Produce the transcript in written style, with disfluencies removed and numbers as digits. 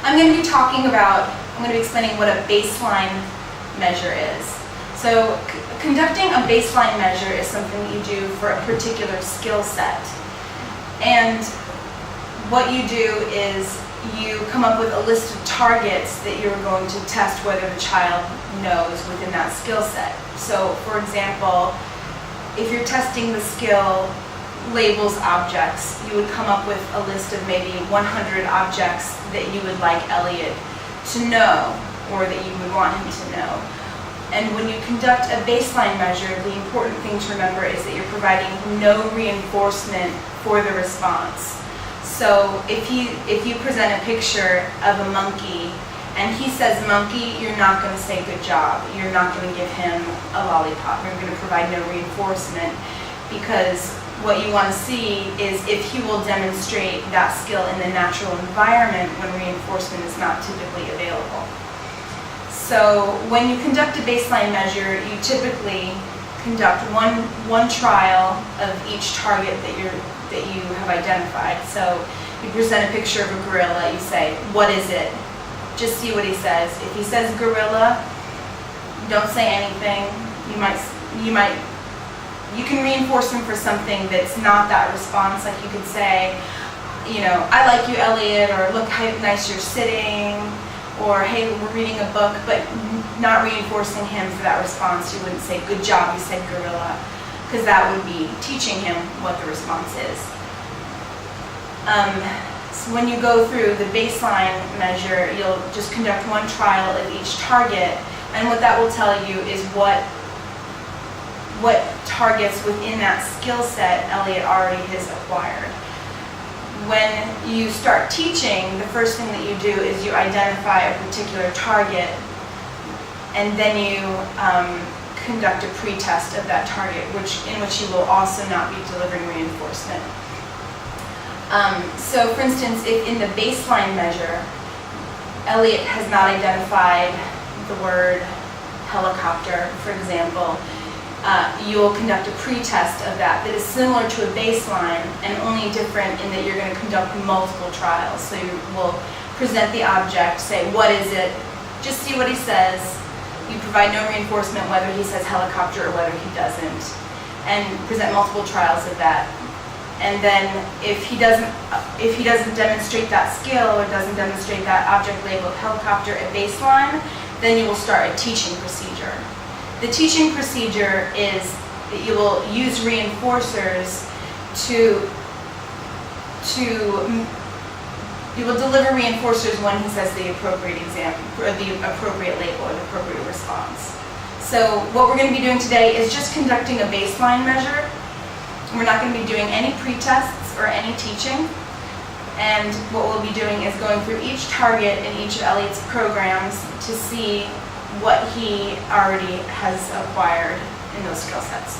I'm going to be explaining what a baseline measure is. So conducting a baseline measure is something that you do for a particular skill set. And what you do is you come up with a list of targets that you're going to test whether the child knows within that skill set. So for example, if you're testing the skill labels objects, you would come up with a list of maybe 100 objects that you would like Elliot to know, or that you would want him to know. And when you conduct a baseline measure, the important thing to remember is that you're providing no reinforcement for the response. So if you present a picture of a monkey and he says monkey, you're not going to say good job. You're not going to give him a lollipop. You're going to provide no reinforcement, because what you want to see is if he will demonstrate that skill in the natural environment when reinforcement is not typically available. So when you conduct a baseline measure, you typically conduct one trial of each target that you have identified. So you present a picture of a gorilla, you say, what is it? Just see what he says. If he says gorilla, don't say anything. You can reinforce him for something that's not that response. Like you could say, I like you, Elliot, or look how nice you're sitting, or hey, we're reading a book, but not reinforcing him for that response. You wouldn't say, good job, you said gorilla, because that would be teaching him what the response is. So when you go through the baseline measure, you'll just conduct one trial of each target, and what that will tell you is what targets within that skill set Elliot already has acquired. When you start teaching, the first thing that you do is you identify a particular target, and then you conduct a pretest of that target, in which you will also not be delivering reinforcement. So for instance, if in the baseline measure, Elliot has not identified the word helicopter, for example, you will conduct a pretest of that is similar to a baseline and only different in that you're going to conduct multiple trials. So you will present the object, say, what is it? Just see what he says. You provide no reinforcement whether he says helicopter or whether he doesn't, and present multiple trials of that. And then if he doesn't demonstrate that skill or doesn't demonstrate that object labeled helicopter at baseline, then you will start a teaching procedure. The teaching procedure is that you will use reinforcers you will deliver reinforcers when he says the appropriate example, or the appropriate label, or the appropriate response. So what we're going to be doing today is just conducting a baseline measure. We're not going to be doing any pretests or any teaching. And what we'll be doing is going through each target in each of Elliot's programs to see what he already has acquired in those skill sets.